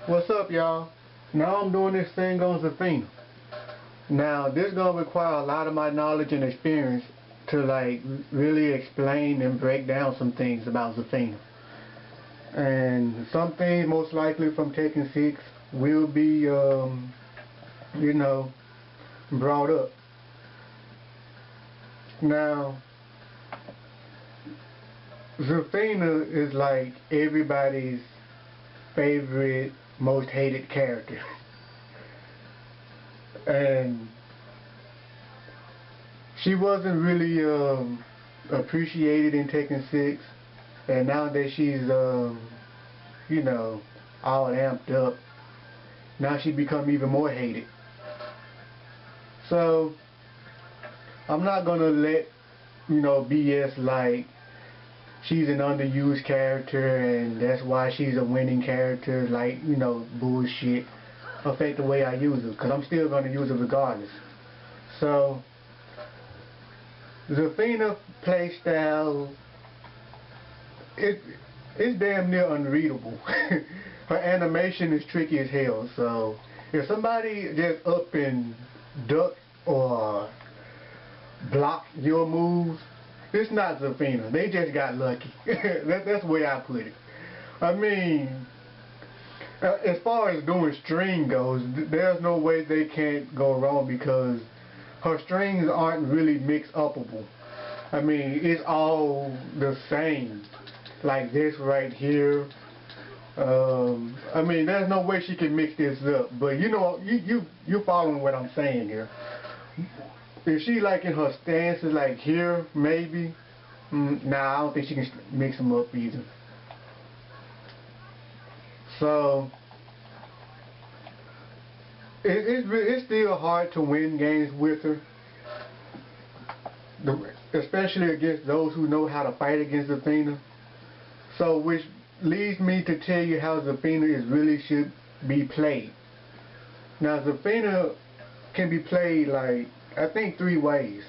What's up, y'all? Now I'm doing this thing on Zafina. Now this gonna require a lot of my knowledge and experience to like really explain and break down some things about Zafina. And some things most likely from Tekken 6 will be, you know, brought up. Now, Zafina is like everybody's favorite, most hated character. And she wasn't really appreciated in Tekken 6, and now that she's you know, all amped up, now she become even more hated. So I'm not gonna let, you know, BS like she's an underused character and that's why she's a winning character, like, you know, bullshit affect the way I use her, because I'm still going to use her regardless. So Zafina playstyle, it's damn near unreadable. Her animation is tricky as hell, so if somebody just up and duck or block your moves, it's not Zafina. They just got lucky. That's the way I put it. I mean, as far as doing string goes, there's no way they can't go wrong because her strings aren't really mix-upable. I mean, it's all the same. Like this right here. I mean, there's no way she can mix this up. But you know, you following what I'm saying here. If she like in her stances like here, maybe. Nah, I don't think she can mix them up either. So it's still hard to win games with her, especially against those who know how to fight against Zafina. So which leads me to tell you how Zafina is really should be played. Now Zafina can be played like I think 3 ways,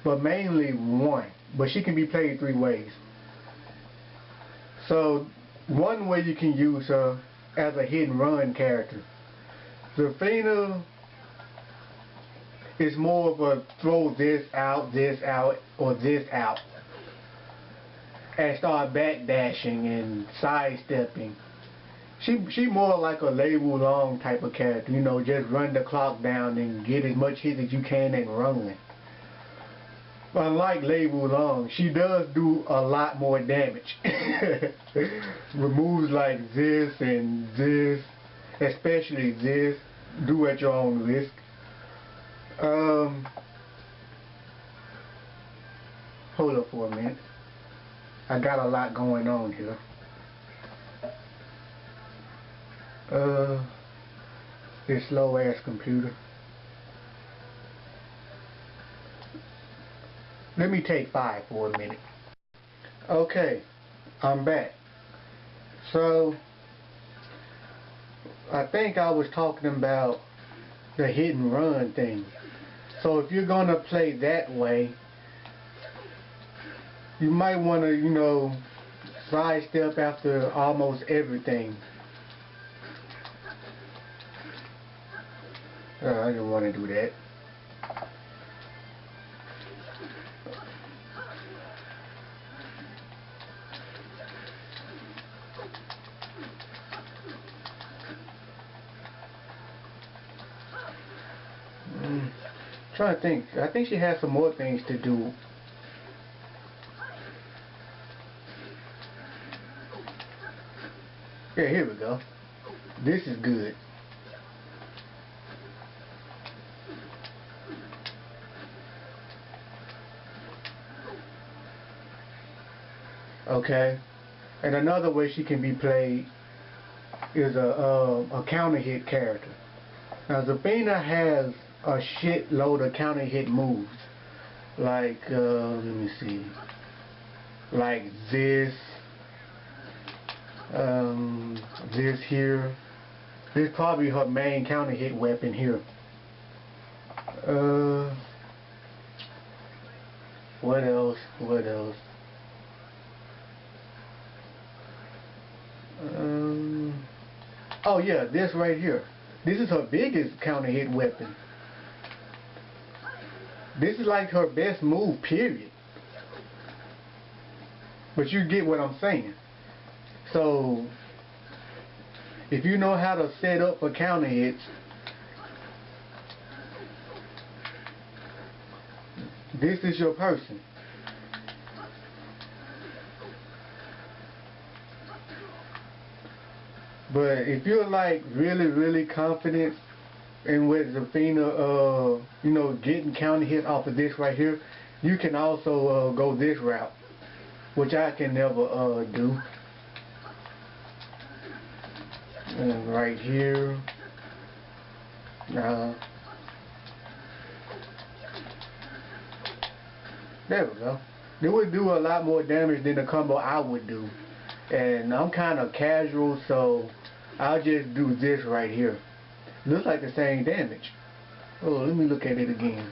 but mainly 1. But she can be played 3 ways. So one way you can use her as a hit and run character. Zafina is more of a throw this out, or this out, and start backdashing and sidestepping. She more like a label long type of character, you know, just run the clock down and get as much hits as you can and run. Unlike label long, she does do a lot more damage. Removes like this and this, especially this, do at your own risk. Hold up for a minute. I got a lot going on here. This slow ass computer. Let me take 5 for a minute. Okay, I'm back. So I think I was talking about the hit and run thing. So if you're gonna play that way, you might want to, you know, sidestep after almost everything. I didn't want to do that. Trying to think. I think she has some more things to do. Yeah, here we go. This is good. Okay. And another way she can be played is a counter hit character. Now Zafina has a shitload of counter hit moves. Like, let me see. Like this. This here. This is probably her main counter hit weapon here. What else? What else? Oh yeah, this right here. This is her biggest counter hit weapon. This is like her best move, period. But you get what I'm saying. So, if you know how to set up for counter hits, this is your person. But if you're like really confident in with Zafina, you know, getting counter hits off of this right here, you can also go this route, which I can never do. And right here, there we go. It would do a lot more damage than the combo I would do. And I'm kind of casual, so I'll just do this right here. Looks like the same damage. Oh, let me look at it again.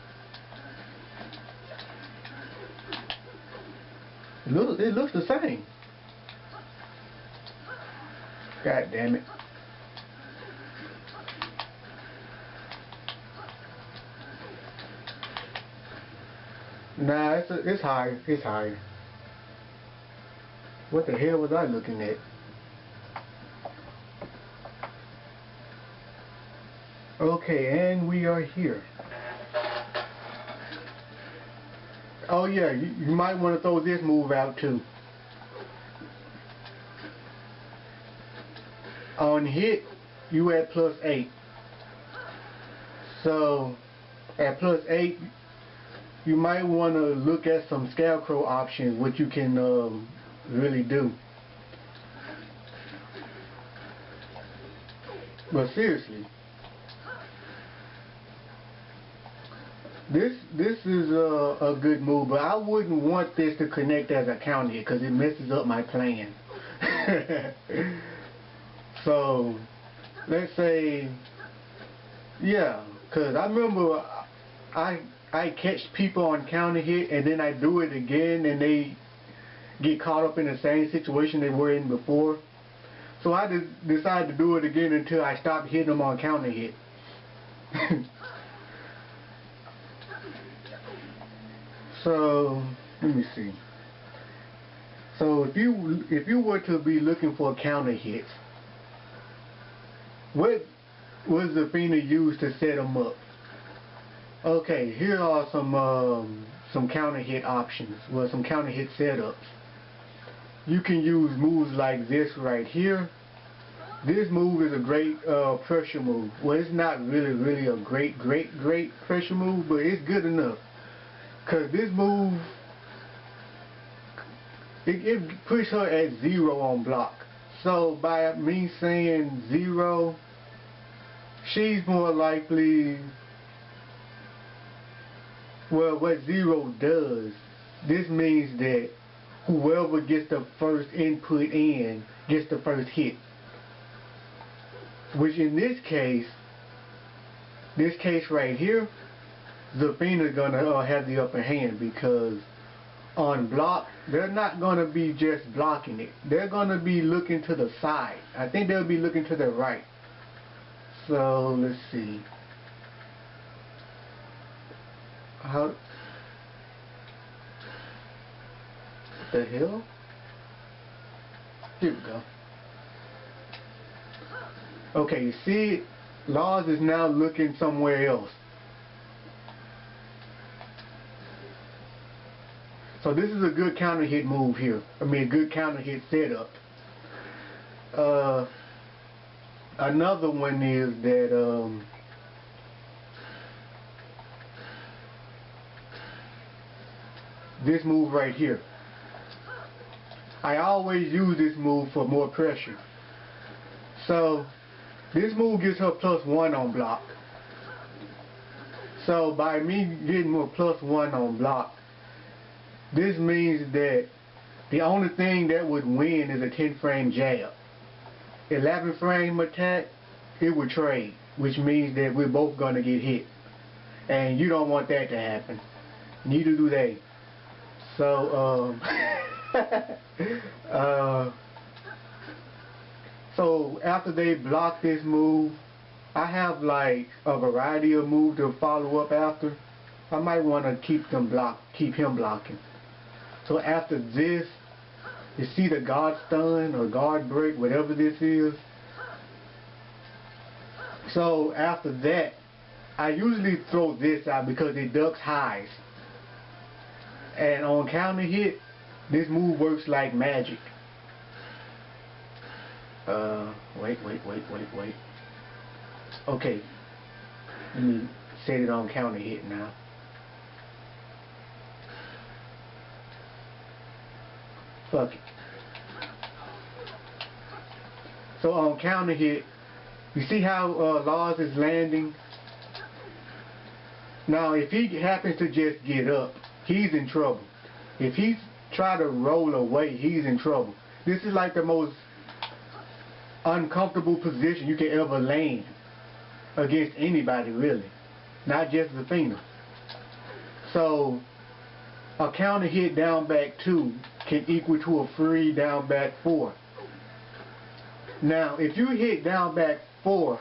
It looks the same. God damn it. Nah, it's higher. It's higher. What the hell was I looking at? Okay, and we are here. Oh yeah, you might want to throw this move out too. On hit, you at +8. So, at +8, you might want to look at some scarecrow options, which you can really do. But seriously, this is a good move, but I wouldn't want this to connect as a counter hit because it messes up my plan. So, let's say, yeah, because I remember I catch people on counter hit and then I do it again and they get caught up in the same situation they were in before. So I decided to do it again until I stopped hitting them on counter hit. So let me see. So if you were to be looking for counter hits, what was Zafina use to set them up? Okay, here are some counter hit options, well, some counter hit setups. You can use moves like this right here. This move is a great pressure move. Well, it's not really a great pressure move, but it's good enough. Cause this move, it puts her at 0 on block. So by me saying 0, she's more likely. Well, what 0 does, this means that whoever gets the first input in gets the first hit. Which in this case right here, Zafina's gonna have the upper hand because on block, they're not gonna be just blocking it. They're gonna be looking to the side. I think they'll be looking to the right. So let's see. What the hell? Here we go. Okay, you see, Laws is now looking somewhere else. So this is a good counter hit move here. I mean, a good counter hit setup. Another one is that this move right here. I always use this move for more pressure. So this move gives her +1 on block. So by me getting more +1 on block, this means that the only thing that would win is a 10-frame jab. 11-frame attack, it would trade, which means that we're both going to get hit. And you don't want that to happen. Neither do they. So, So after they block this move, I have like a variety of moves to follow up after. I might want to keep him blocking. So after this, you see the guard stun or guard break, whatever this is. So after that, I usually throw this out because it ducks highs. And on counter hit, this move works like magic. Wait. Okay, let me set it on counter hit now. Fuck it. So on counter hit, you see how Lars is landing? Now if he happens to just get up, he's in trouble. If he try to roll away, he's in trouble. This is like the most uncomfortable position you can ever land against anybody, really, not just Zafina. So a counter hit down back 2 can equal to a free down back 4. Now if you hit down back 4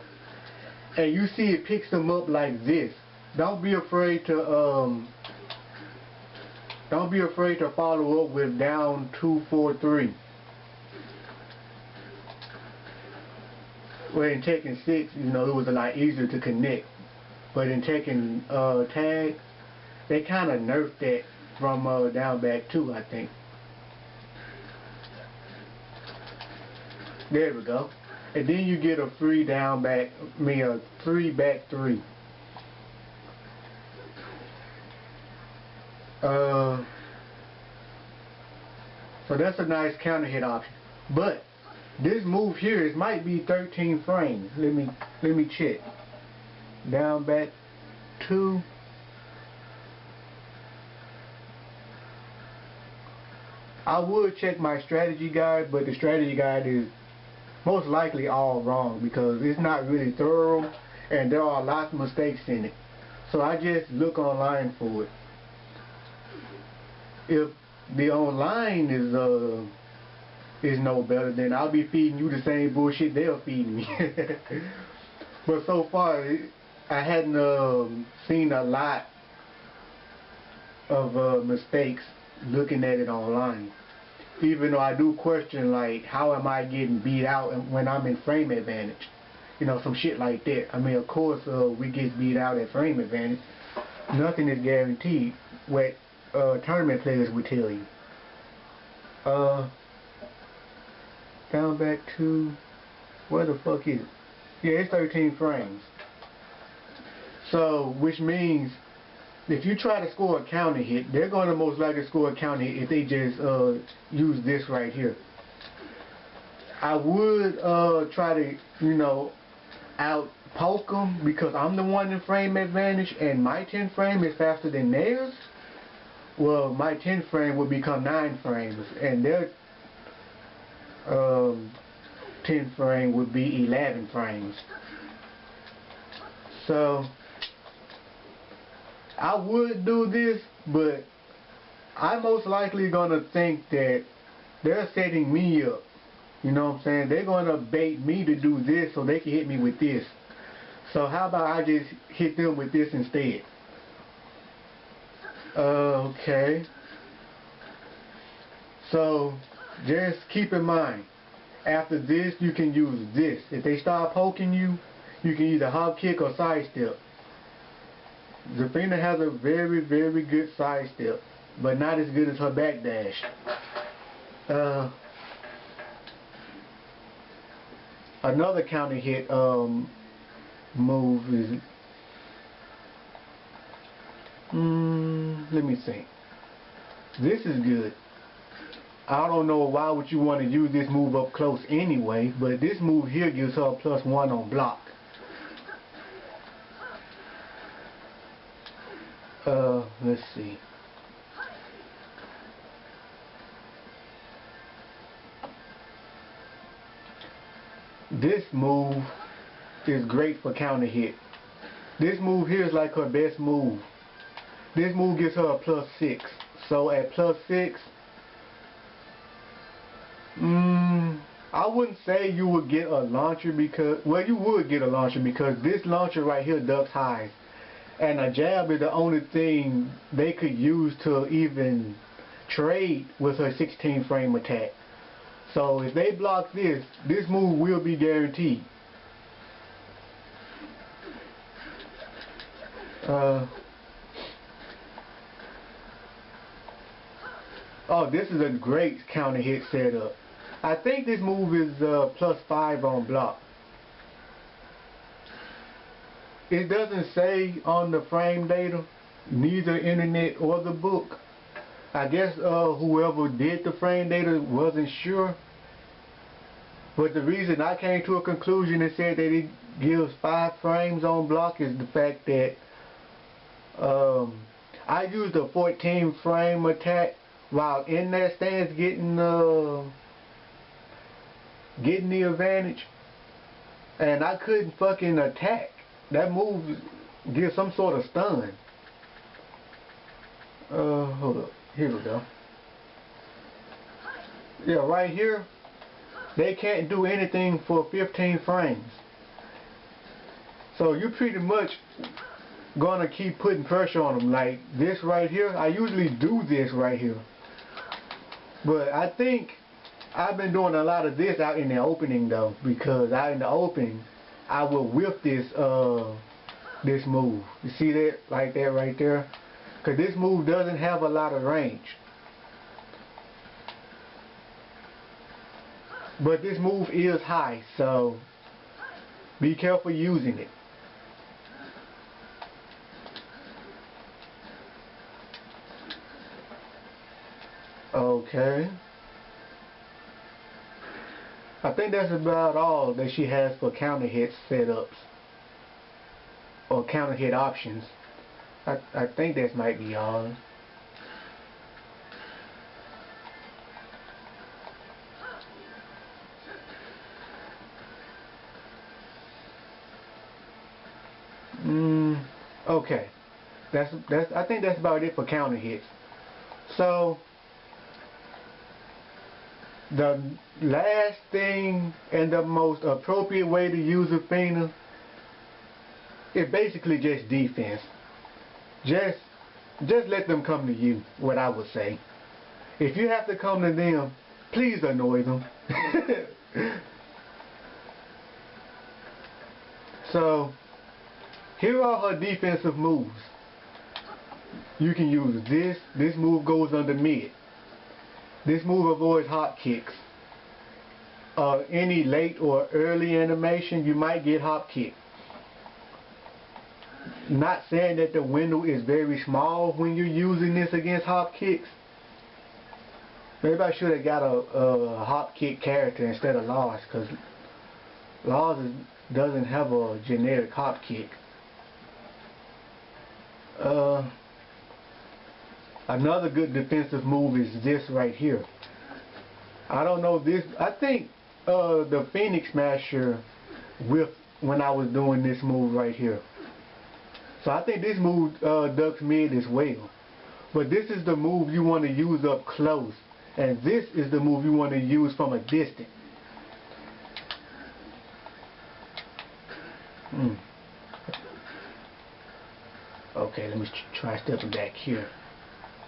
and you see it picks them up like this, don't be afraid to follow up with down 2, 4, 3. Well, in Tekken 6, you know, it was a lot easier to connect. But in Tekken Tag, they kind of nerfed that from down back 2, I think. There we go. And then you get a free down back, a free back 3. So that's a nice counter hit option. But this move here, it might be 13 frames. Let me check. Down back 2. I would check my strategy guide, but the strategy guide is most likely all wrong because it's not really thorough and there are lots of mistakes in it. So I just look online for it. If the online is no better, then I'll be feeding you the same bullshit they're feeding me. But so far, I hadn't seen a lot of mistakes looking at it online. Even though I do question, like, how am I getting beat out when I'm in frame advantage? You know, some shit like that. I mean, of course, we get beat out at frame advantage. Nothing is guaranteed. What tournament players would tell you. Down back to, where the fuck is it? Yeah, it's 13 frames. So, which means if you try to score a counter hit, they're going to most likely score a counter hit if they just use this right here. I would try to, you know, out poke them because I'm the one in frame advantage and my 10 frame is faster than theirs. Well, my 10 frame would become 9 frames and their 10 frame would be 11 frames. So I would do this, but I'm most likely gonna think that they're setting me up. You know what I'm saying? They're gonna bait me to do this so they can hit me with this. So how about I just hit them with this instead? Okay. So just keep in mind, after this you can use this. If they start poking you, you can either hop kick or sidestep. Zafina has a very, very good sidestep, but not as good as her backdash. Another counter hit move is, let me think. This is good. I don't know why would you want to use this move up close anyway, but this move here gives her a +1 on block. Let's see. This move is great for counter hit. This move here is like her best move. This move gives her a +6. So at +6, I wouldn't say you would get a launcher because, well, you would get a launcher because this launcher right here ducks highs. And a jab is the only thing they could use to even trade with her 16 frame attack. So if they block this, this move will be guaranteed. Oh, this is a great counter hit setup. I think this move is +5 on block. It doesn't say on the frame data, neither internet or the book. I guess whoever did the frame data wasn't sure. But the reason I came to a conclusion and said that it gives 5 frames on block is the fact that I used a 14 frame attack while in that stance getting the advantage, and I couldn't fucking attack. That move gives some sort of stun. Hold up. Here we go. Yeah, right here, they can't do anything for 15 frames. So you pretty much gonna keep putting pressure on them. Like this right here, I usually do this right here. But I think I've been doing a lot of this out in the opening though, because out in the opening, I will whip this this move. You see that, like that right there? Because this move doesn't have a lot of range. But this move is high, so be careful using it. Okay. I think that's about all that she has for counter hit setups. Or counter hit options. I think that might be all. Okay. I think that's about it for counter hits. So the last thing and the most appropriate way to use Zafina is basically just defense. Just let them come to you, what I would say. If you have to come to them, please annoy them. So here are her defensive moves. You can use this. This move goes under mid. This move avoids hop kicks. Any late or early animation, you might get hop kick. Not saying that the window is very small when you're using this against hop kicks. Maybe I should have got a hop kick character instead of Lars, because Lars doesn't have a generic hop kick. Another good defensive move is this right here. I don't know this. I think the Phoenix Smasher whiffed when I was doing this move right here. So I think this move ducks mid as well. But this is the move you want to use up close. And this is the move you want to use from a distance. Okay, let me try stepping back here.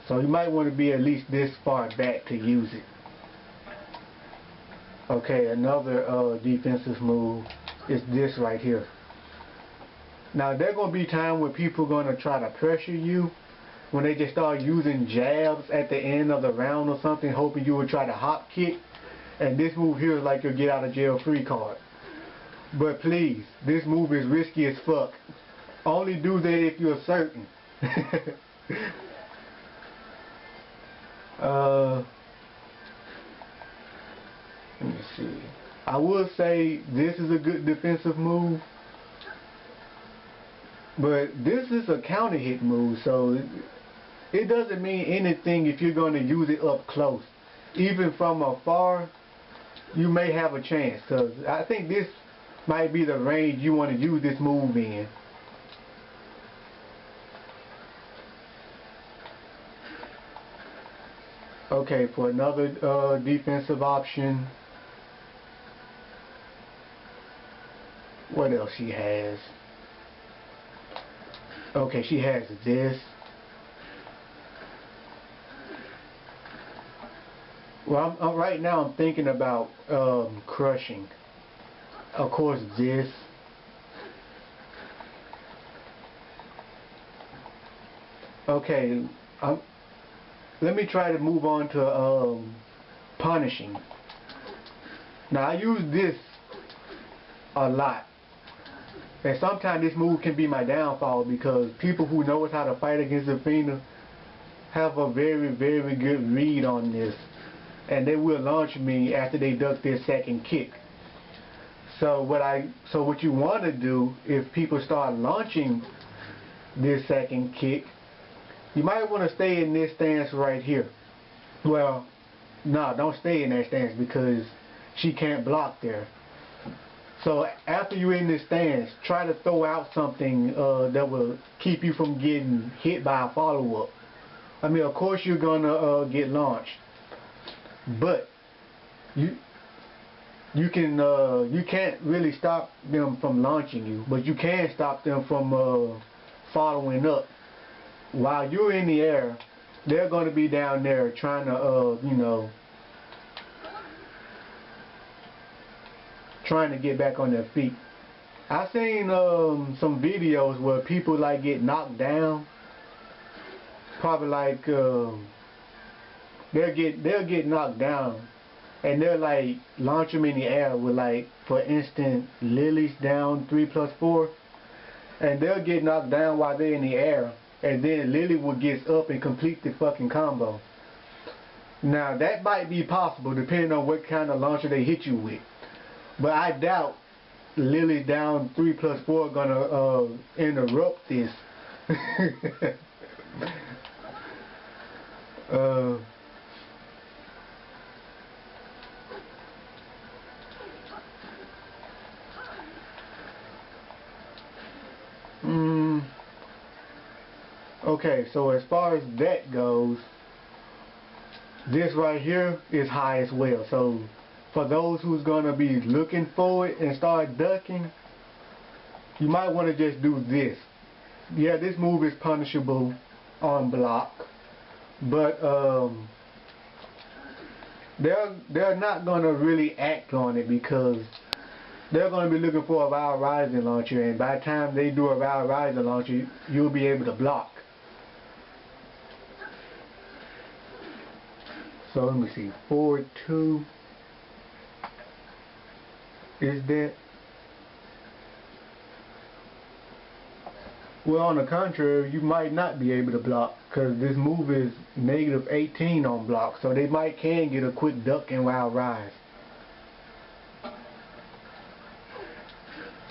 So you might want to be at least this far back to use it. Okay, another defensive move is this right here. Now there going to be time where people are going to try to pressure you when they just start using jabs at the end of the round or something, hoping you would try to hop kick. And this move here is like your get out of jail free card. But please, this move is risky as fuck. Only do that if you're certain. Let me see. I will say this is a good defensive move. But this is a counter hit move, so it doesn't mean anything if you're going to use it up close. Even from afar, you may have a chance, because I think this might be the range you want to use this move in. Okay, for another defensive option, What else she has? Okay, she has this. Well, right now I'm thinking about crushing. Of course, this. Okay, let me try to move on to punishing. Now I use this a lot, and sometimes this move can be my downfall because people who know how to fight against Zafina have a very, very good read on this, and they will launch me after they duck their second kick. So what you want to do if people start launching this second kick, you might want to stay in this stance right here. Well, no, don't stay in that stance because she can't block there. So after you're in this stance, try to throw out something that will keep you from getting hit by a follow-up. I mean, of course you're gonna get launched, but you can't really stop them from launching you, but you can stop them from following up. While you're in the air, they're going to be down there trying to trying to get back on their feet. I've seen some videos where people like get knocked down. Probably like they'll get knocked down, and they'll like launch them in the air with, like, for instance, Lily's down 3+4, and they'll get knocked down while they're in the air, and then Lily will get up and complete the fucking combo. Now that might be possible depending on what kind of launcher they hit you with, but I doubt Lily's down 3+4 gonna interrupt this. Okay, so as far as that goes, this right here is high as well. So for those who's gonna be looking for it and start ducking, you might want to just do this. Yeah, this move is punishable on block, but they're not gonna really act on it because they're going to be looking for a wild rising launcher, and by the time they do a wild rising launcher, you'll be able to block. So let me see, 4-2 is that? Well, on the contrary, you might not be able to block because this move is -18 on block, so they can get a quick duck and wild rise.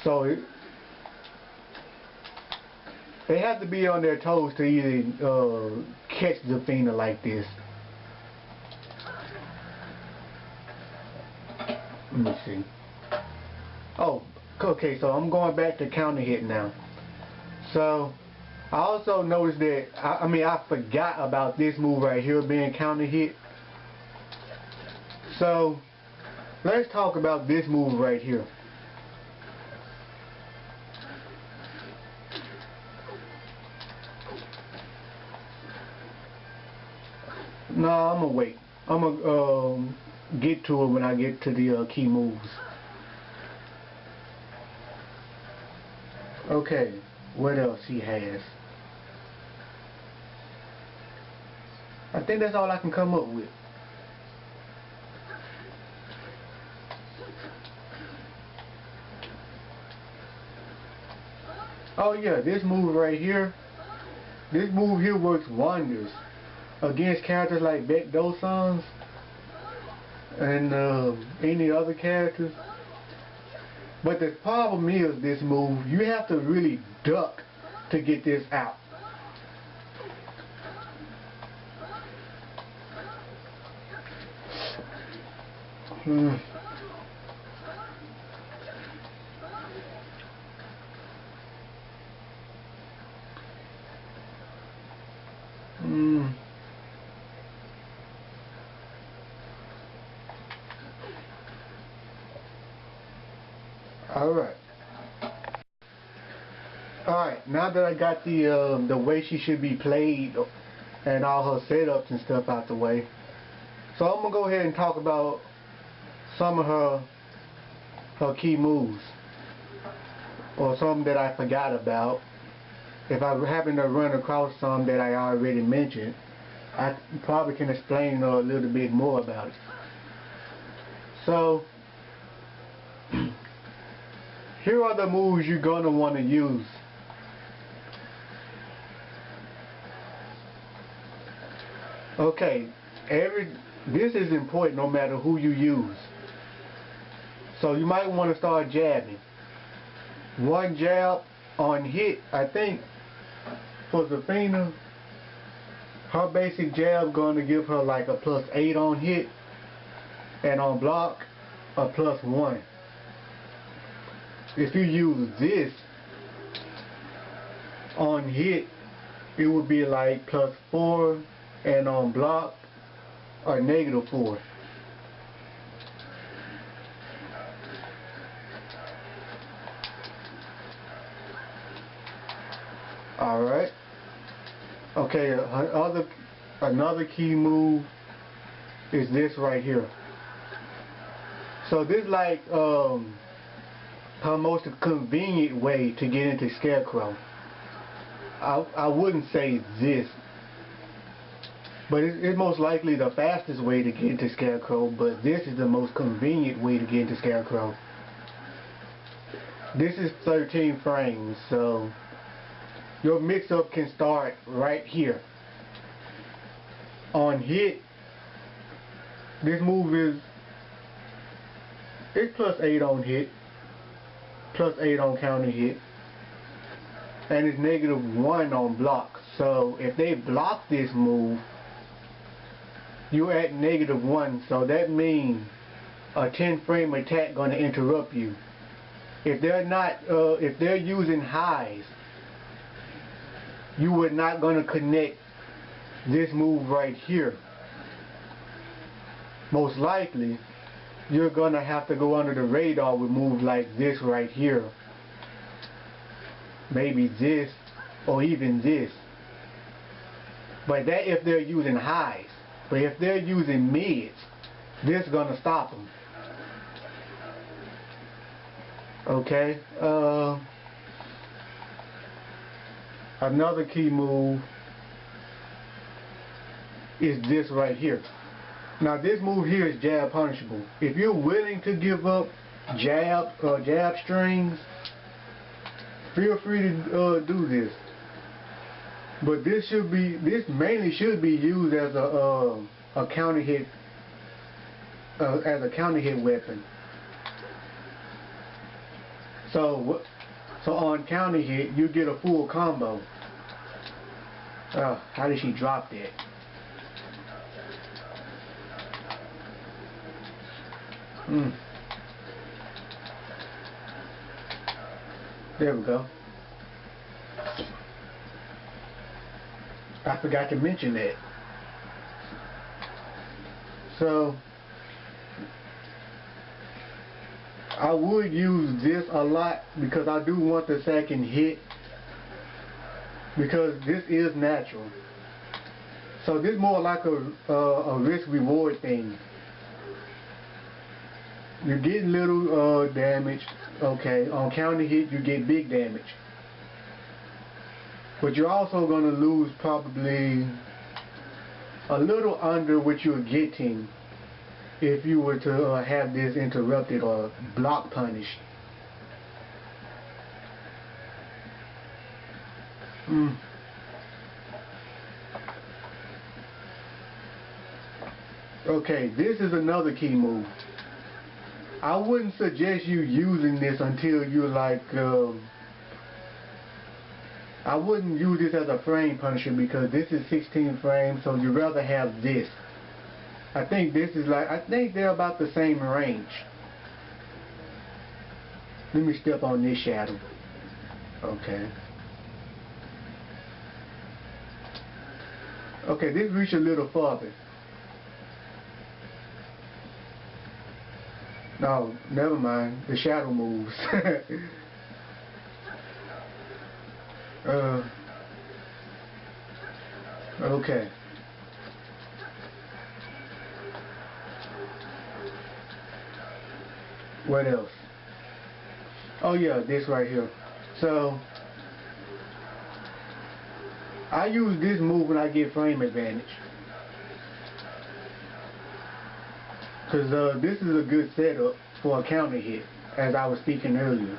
So they have to be on their toes to even catch Zafina like this. Let me see. Oh, okay, so I'm going back to counter hit now. So I also noticed that, I forgot about this move right here being counter hit. So let's talk about this move right here. No, I'm gonna wait. I'm gonna get to it when I get to the key moves. Okay, what else he has? I think that's all I can come up with. Oh yeah, this move right here. This move here works wonders against characters like Beck Dosons and any other characters. But the problem is this move, you have to really duck to get this out. Alright. Alright, now that I got the way she should be played and all her setups and stuff out the way, so I'm gonna go ahead and talk about some of her key moves, or some that I forgot about. If I happen to run across some that I already mentioned, I probably can explain a little bit more about it. So here are the moves you're gonna want to use. Okay, this is important no matter who you use. So you might want to start jabbing. One jab on hit, I think for Zafina, her basic jab going to give her like a +8 on hit, and on block a +1. If you use this on hit, it would be like +4, and on block a -4. Alright. Okay, another key move is this right here. So this is like her most convenient way to get into Scarecrow. I wouldn't say this, but it's most likely the fastest way to get into Scarecrow, but this is the most convenient way to get into Scarecrow. This is 13 frames, so your mix-up can start right here. On hit, this move it's +8 on hit, +8 on counter hit, and it's -1 on block. So if they block this move, you're at -1, so that means a 10 frame attack gonna interrupt you. If they're using highs, you were not gonna connect this move right here. Most likely, you're gonna have to go under the radar with moves like this right here. Maybe this, or even this. But that if they're using highs. But if they're using mids, this is gonna stop them. Okay. Another key move is this right here. Now this move here is jab punishable. If you're willing to give up jab strings, feel free to do this. But this mainly should be used as a counter hit, weapon. So on counter hit, you get a full combo. How did she drop that? There we go. I forgot to mention that. So I would use this a lot because I do want the second hit, because this is natural. So this is more like a risk-reward thing. You get little damage, okay. On counter hit, you get big damage. But you're also going to lose probably a little under what you're getting if you were to have this interrupted or block punished. Okay, this is another key move. I wouldn't suggest you using this until you're like, I wouldn't use this as a frame punisher because this is 16 frames, so you'd rather have this. I think they're about the same range. Let me step on this shadow. Okay. Okay, this reach a little farther. No, never mind. The shadow moves. Okay. What else? Oh yeah, this right here. So I use this move when I get frame advantage. Because this is a good setup for a counter hit, as I was speaking earlier.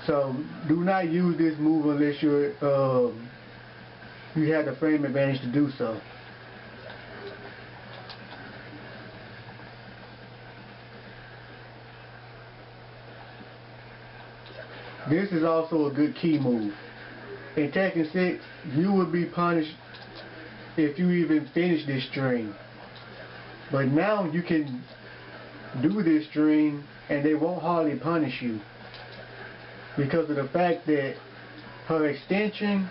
So do not use this move unless you have the frame advantage to do so. This is also a good key move. In Tekken 6, you would be punished if you even finish this string. But now you can do this string and they won't hardly punish you, because of the fact that her extension,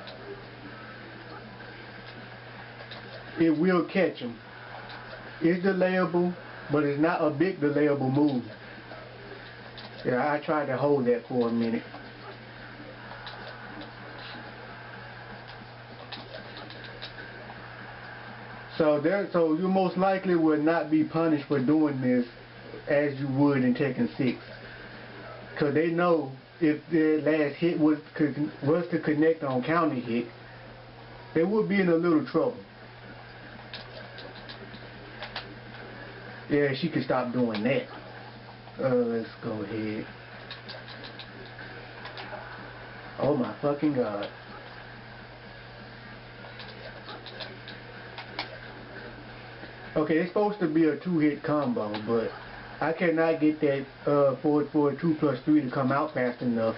it will catch them. It's delayable, but it's not a big delayable move. Yeah, I tried to hold that for a minute. So you most likely will not be punished for doing this as you would in Tekken 6. Because they know if their last hit was to connect on counter hit, they would be in a little trouble. Yeah, she could stop doing that. Let's go ahead. Oh my fucking god. Okay, it's supposed to be a 2-hit combo, but I cannot get that forward 2+3 to come out fast enough.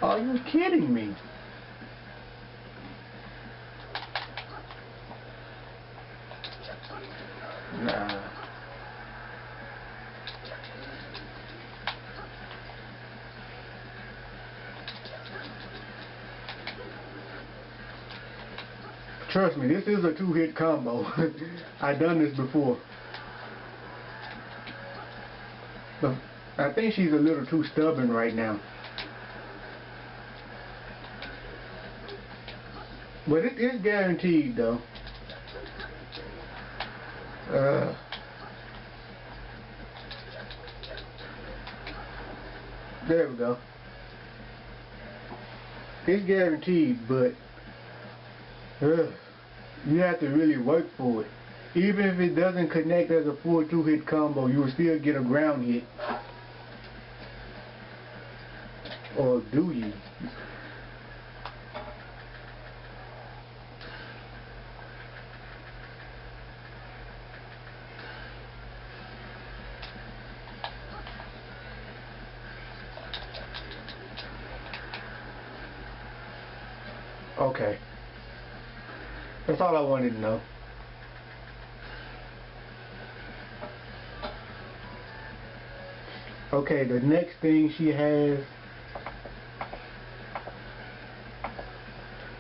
Are you kidding me? Nah. Trust me, this is a 2-hit combo. I've done this before. But I think she's a little too stubborn right now. But it is guaranteed though. There we go. It's guaranteed, but you have to really work for it. Even if it doesn't connect as a full 2-hit combo, you will still get a ground hit. Or do you? Okay. That's all I wanted to know. Okay, the next thing she has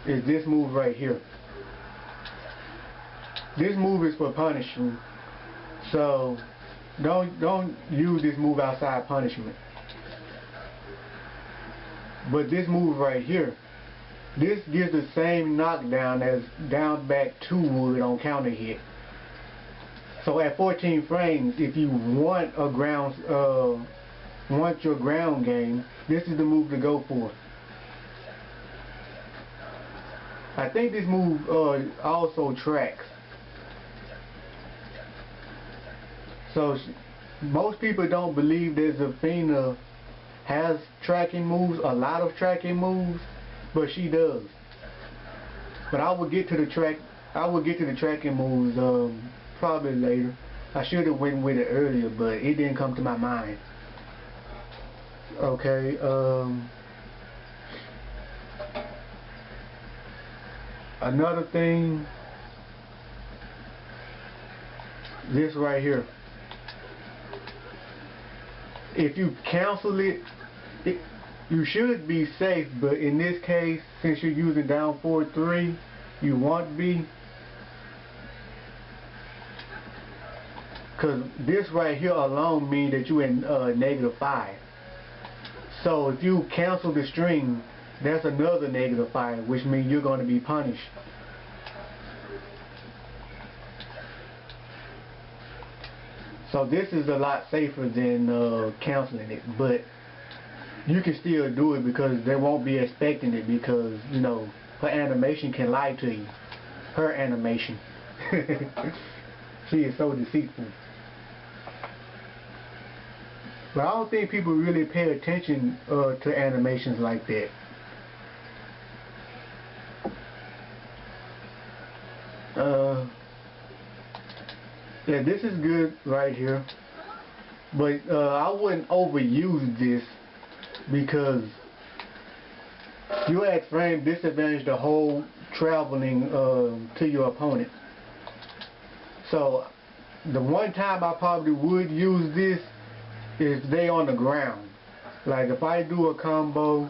is this move right here. This move is for punishing, so don't use this move outside punishment. But this move right here, this gives the same knockdown as down back 2 would on counter hit. So at 14 frames, if you want a want your ground game, this is the move to go for. I think this move also tracks. So most people don't believe that Zafina has tracking moves, a lot of tracking moves, but she does. But I will get to the tracking moves probably later. I should have went with it earlier, but it didn't come to my mind. Okay, another thing, this right here. If you cancel it, you should be safe, but in this case, since you're using down forward 3, you won't be. Because this right here alone means that you're in -5. So if you cancel the string, that's another -5, which means you're going to be punished. So this is a lot safer than canceling it, but you can still do it because they won't be expecting it, because, you know, her animation can lie to you. Her animation. She is so deceitful. But I don't think people really pay attention to animations like that. Yeah, this is good right here. But I wouldn't overuse this, because you at frame disadvantage the whole traveling to your opponent. So the one time I probably would use this is they on the ground. Like if I do a combo,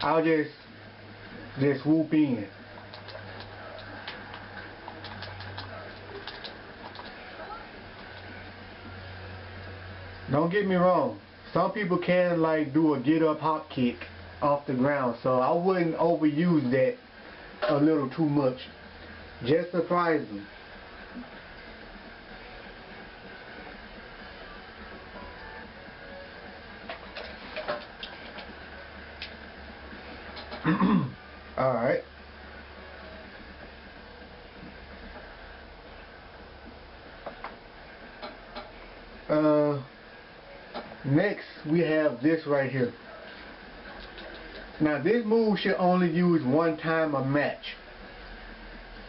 I'll just swoop in. Don't get me wrong, some people can like do a get up hop kick off the ground, so I wouldn't overuse that a little too much. Just surprise them. Alright. Next we have this right here. Now this move should only use one time a match.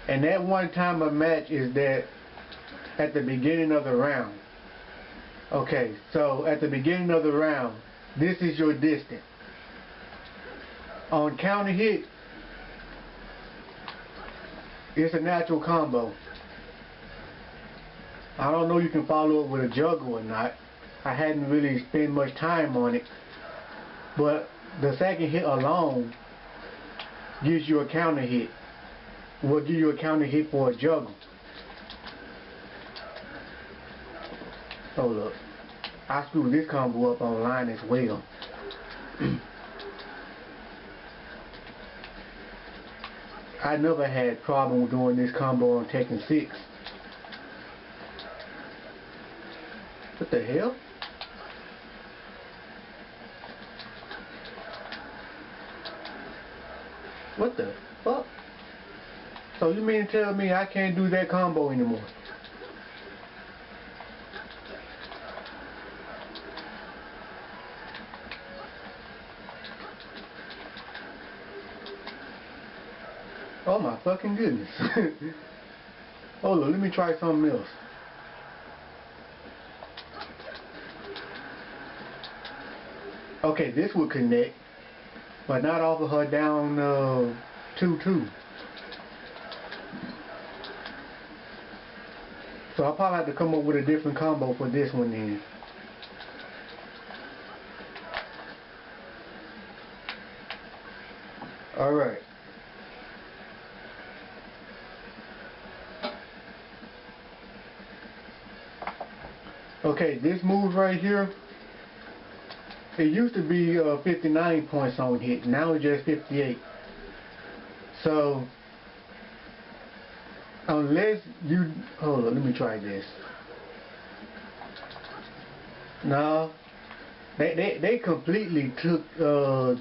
And that one time a match is that at the beginning of the round. Okay, so at the beginning of the round, this is your distance. On counter hit, it's a natural combo. I don't know if you can follow up with a juggle or not. I hadn't really spent much time on it. But the second hit alone gives you a counter hit. Will give you a counter hit for a juggle. Hold up. I screwed this combo up online as well. I never had problem with doing this combo on Tekken 6. What the hell? What the fuck? So you mean to tell me I can't do that combo anymore? Oh my fucking goodness. Hold on, let me try something else. Okay, this would connect, but not off of her down 2-2. So I'll probably have to come up with a different combo for this one then. Alright. Okay, this move right here, it used to be 59 points on hit, now it's just 58. So, unless you, hold on, let me try this. No, they completely took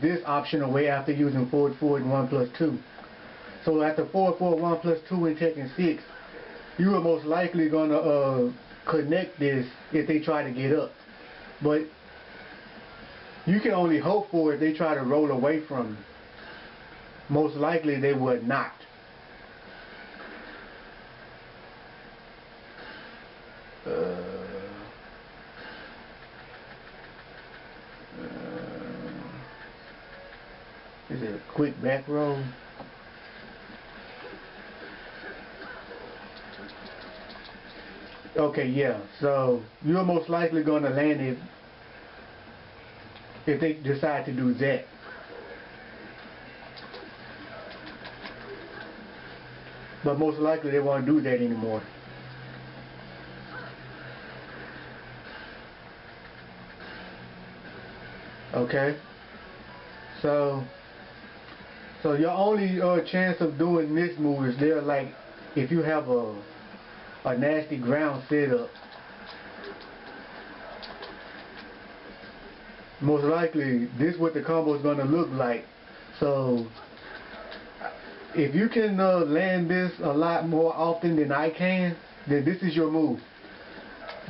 this option away after using forward 1+2. So after forward 1+2 in Tekken 6, you are most likely gonna connect this if they try to get up. But you can only hope for if they try to roll away from you. Most likely they would not. Is it a quick back roll? Okay, yeah. So you're most likely going to land it if they decide to do that. but most likely they won't do that anymore. Okay, so your only chance of doing this move is there, like if you have a nasty ground setup. Most likely this is what the combo is going to look like. So if you can land this a lot more often than I can, then this is your move.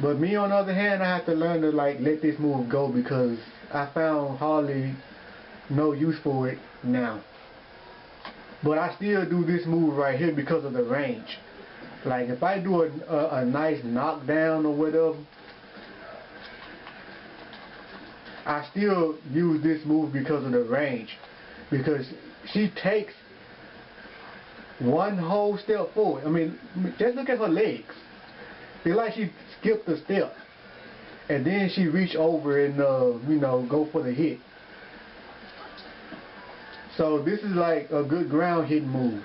But me, on the other hand, I have to learn to like let this move go, because I found hardly no use for it now. But I still do this move right here because of the range. Like if I do a nice knockdown or whatever, I still use this move because of the range. Because she takes one whole step forward. I mean, just look at her legs. It's like she skipped a step, and then she reached over and go for the hit. So this is like a good ground hitting move.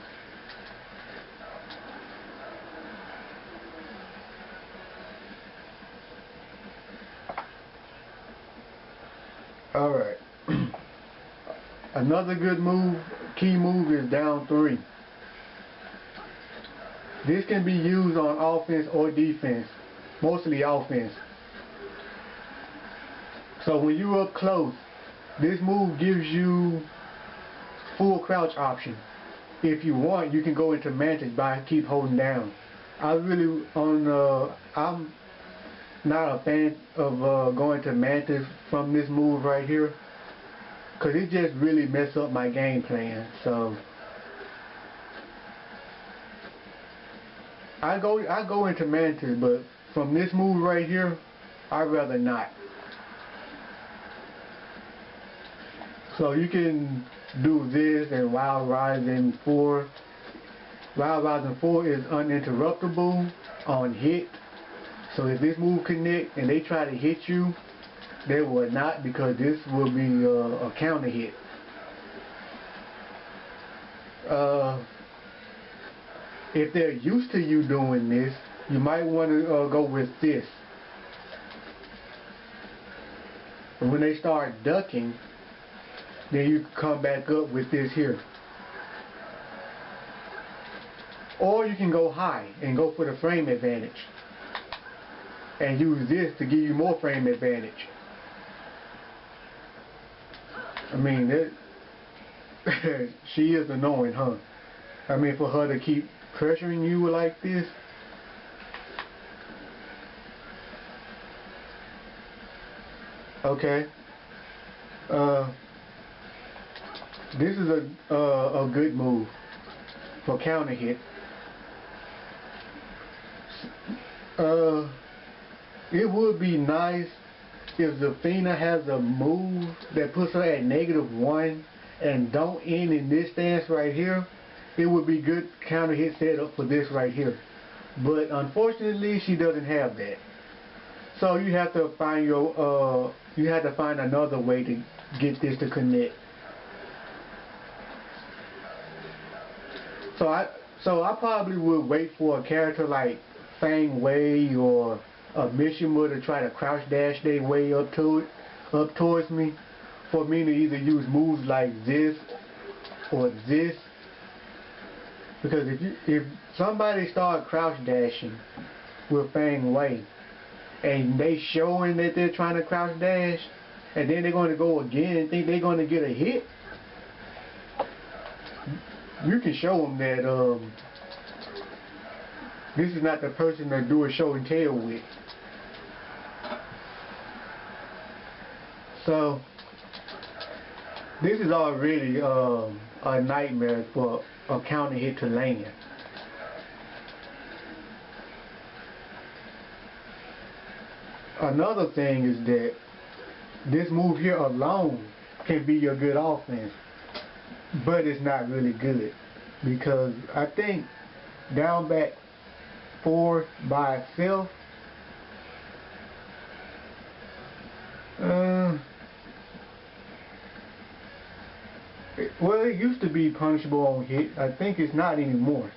Alright. Another good move, key move, is down 3. This can be used on offense or defense, mostly offense. So when you're up close, this move gives you full crouch option. If you want, you can go into mantis by keep holding down. I'm not a fan of going to mantis from this move right here, because it just really messed up my game plan. So I go into mantis, but from this move right here, I'd rather not. So you can do this and Wild Rising 4. Wild Rising 4 is uninterruptible on hit. So if this move connect and they try to hit you, they will not, because this will be a counter hit. If they're used to you doing this, you might want to go with this. And when they start ducking, then you come back up with this here. Or you can go high and go for the frame advantage, and use this to give you more frame advantage. I mean, she is annoying, huh? I mean, for her to keep pressuring you like this. Okay. This is a good move for counter hit. It would be nice if Zafina has a move that puts her at -1 and don't end in this stance right here. It would be good counter hit setup for this right here. But unfortunately, she doesn't have that. So you have to find another way to get this to connect. So I probably would wait for a character like Fang Wei or a Mishima to try to crouch dash their way up towards me, for me to either use moves like this or this. Because if somebody start crouch dashing with Fang Wei and they showing that they're trying to crouch dash, and then they're going to go again and think they're going to get a hit, you can show them that this is not the person to do a show and tell with. So this is already a nightmare for a counter hit to land. Another thing is that this move here alone can be your good offense, but it's not really good, because I think down back 4 by itself, well, it used to be punishable on hit. I think it's not anymore.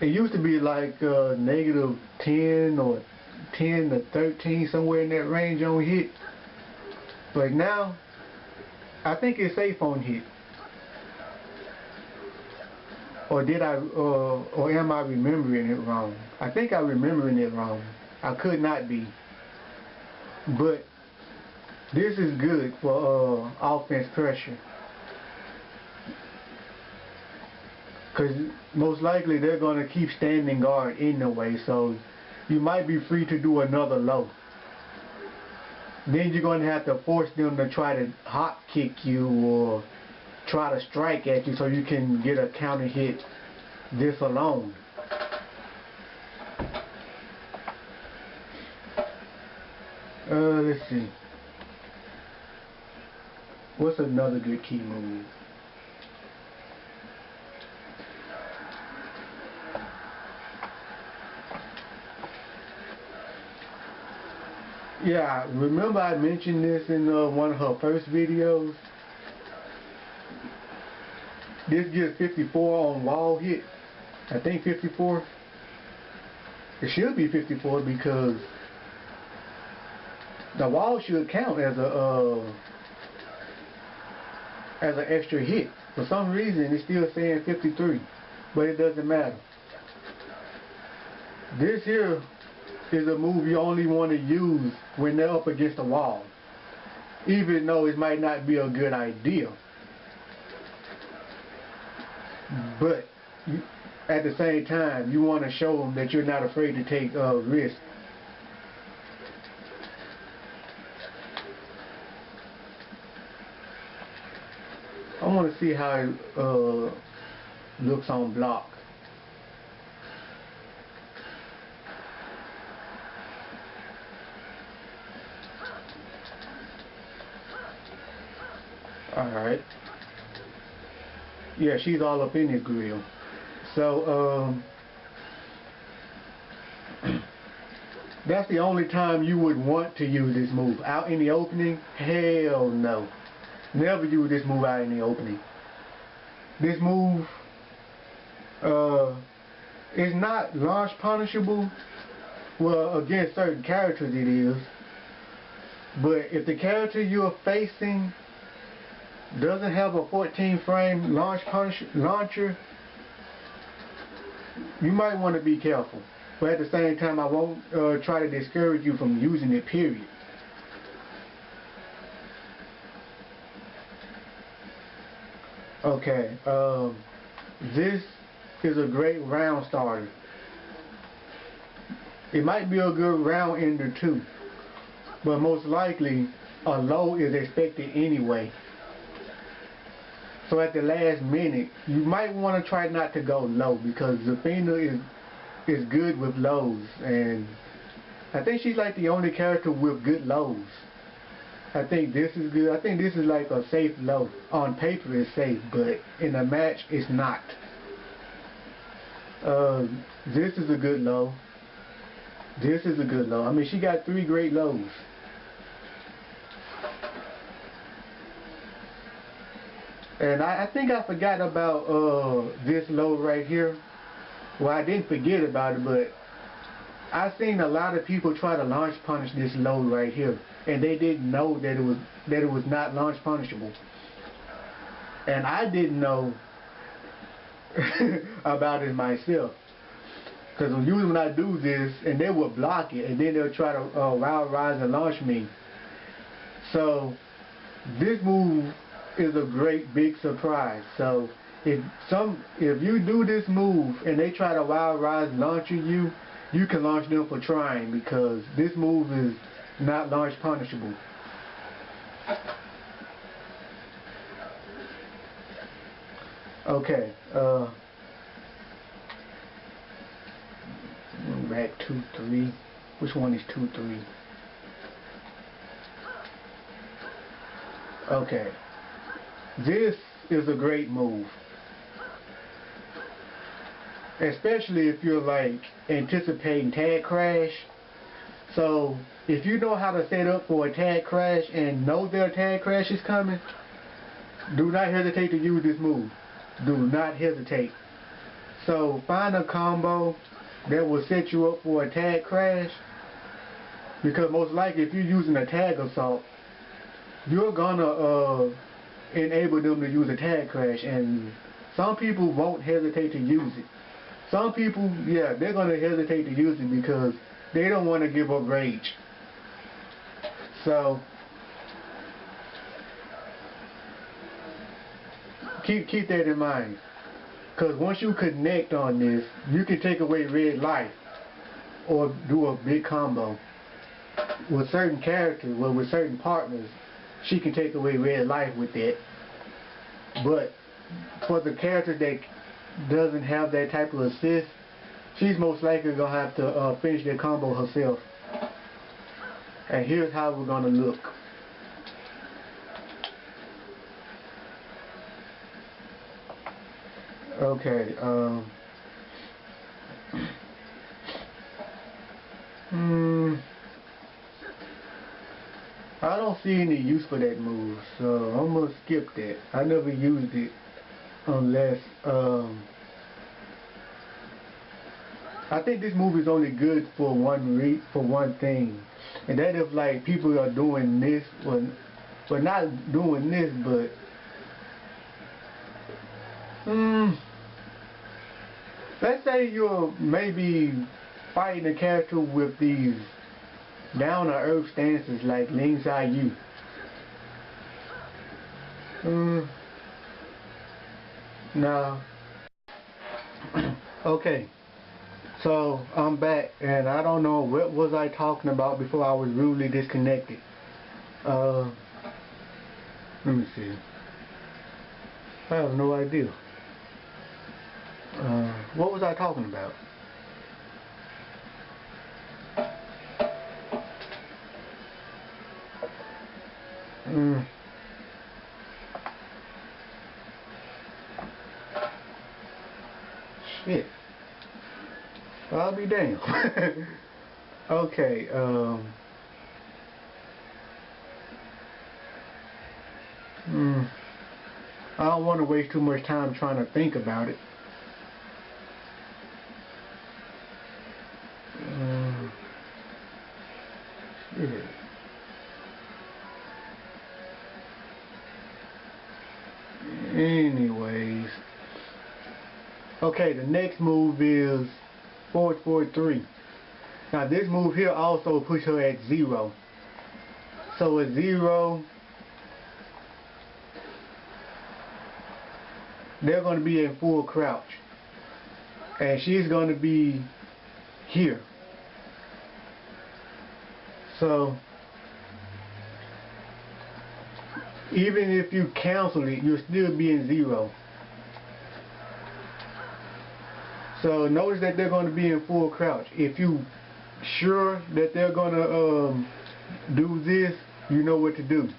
It used to be like negative 10 or 10 to 13, somewhere in that range on hit. But now, I think it's safe on hit. Or am I remembering it wrong? I think I'm remembering it wrong. I could not be. But this is good for offense pressure. Because most likely they're going to keep standing guard anyway, so you might be free to do another low. Then you're going to have to force them to try to hop kick you or try to strike at you so you can get a counter hit this alone. Let's see. What's another good key move? Yeah, remember I mentioned this in one of her first videos? This gives 54 on wall hit. I think 54. It should be 54 because the wall should count as an extra hit. For some reason, it's still saying 53, but it doesn't matter. This here is a move you only want to use when they're up against a wall, even though it might not be a good idea. But at the same time, you want to show them that you're not afraid to take risks. I want to see how it looks on block. Alright. Yeah, she's all up in his grill. So, that's the only time you would want to use this move. Out in the opening? Hell no. Never use this move out in the opening. This move is not launch punishable. Well, against certain characters it is. But if the character you're facing doesn't have a 14 frame launcher, you might want to be careful. But at the same time, I won't try to discourage you from using it, period. Okay, this is a great round starter. It might be a good round ender too, but most likely a low is expected anyway. So at the last minute, you might want to try not to go low because Zafina is good with lows, and I think she's like the only character with good lows. I think this is good. I think this is like a safe low. On paper it's safe, but in a match it's not. This is a good low. This is a good low. I mean, she got 3 great lows. And I think I forgot about this low right here. Well, I didn't forget about it, but I've seen a lot of people try to launch punish this low right here, and they didn't know that it was not launch punishable. And I didn't know about it myself, because usually when I do this, and they will block it, and then they'll try to wild rise and launch me. So this move is a great big surprise. So if you do this move and they try to wild rise launching you, you can launch them for trying, because this move is not launch punishable. Okay, back 2-3. Which one is 2-3? Okay, this is a great move, especially if you're like anticipating tag crash. So if you know how to set up for a tag crash and know their tag crash is coming, do not hesitate to use this move. Do not hesitate. So find a combo that will set you up for a tag crash, because most likely if you're using a tag assault, you're gonna enable them to use a tag crash, and some people won't hesitate to use it. Some people, yeah, they're gonna hesitate to use it because they don't want to give up rage. So keep that in mind, because once you connect on this, you can take away red life or do a big combo with certain characters. Well, with certain partners, she can take away red life with that. But for the character that doesn't have that type of assist, she's most likely gonna have to finish that combo herself. And here's how we're gonna look. Okay, I don't see any use for that move, so I'm gonna skip that. I never used it unless, I think this move is only good for one thing, and that if like people are doing this, well not doing this, but let's say you're maybe fighting a character with these down-to-earth stances like Lin Yu. No. Okay. So I'm back, and I don't know what was I talking about before I was rudely disconnected. Let me see. I have no idea. What was I talking about? Shit. I'll be damned. Okay, I don't want to waste too much time trying to think about it. Shit. Anyways. Okay, the next move is forward 3. Now this move here also puts her at 0. So at 0, they're going to be in full crouch. And she's going to be here. So even if you cancel it, you'll still be in 0. So notice that they're going to be in full crouch. If you sure that they're going to do this, you know what to do.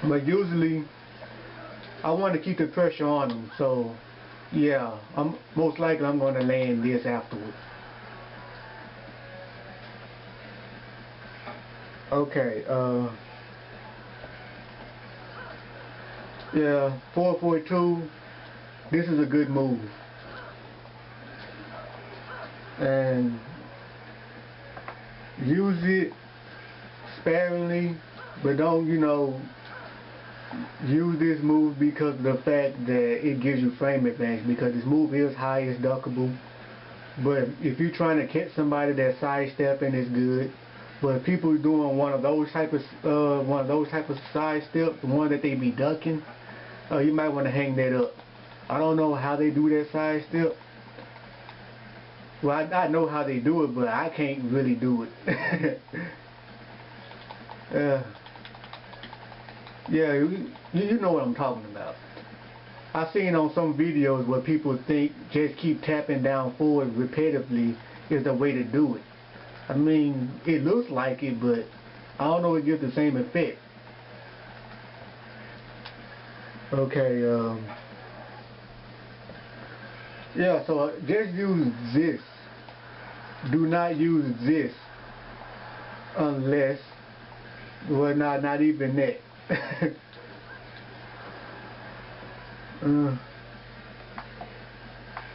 But usually I want to keep the pressure on them, so yeah, most likely I'm going to land this afterwards. Okay, yeah, 442, this is a good move. And use it sparingly, but don't, use this move because of the fact that it gives you frame advantage, because this move is highest duckable. But if you're trying to catch somebody that's sidestepping, it's good. But if people are doing one of those type of sidestep, the one that they be ducking, you might want to hang that up. I don't know how they do that sidestep. Well, I know how they do it, but I can't really do it. Yeah, you know what I'm talking about. I've seen on some videos where people think just keep tapping down forward repetitively is the way to do it. I mean, it looks like it, but I don't know if it gives the same effect. Okay, yeah, so just use this. Do not use this unless, well, not even that.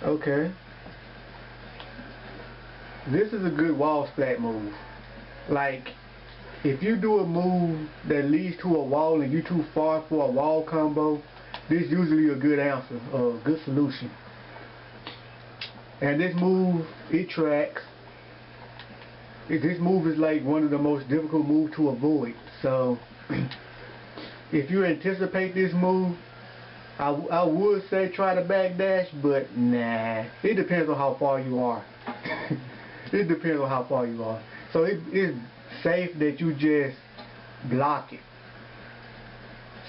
Okay. This is a good wall splat move. Like, if you do a move that leads to a wall and you're too far for a wall combo, this is usually a good answer, a good solution. And this move, it tracks. This move is like one of the most difficult moves to avoid. So, if you anticipate this move, I would say try to backdash, but nah. It depends on how far you are. It depends on how far you are. So it's safe that you just block it.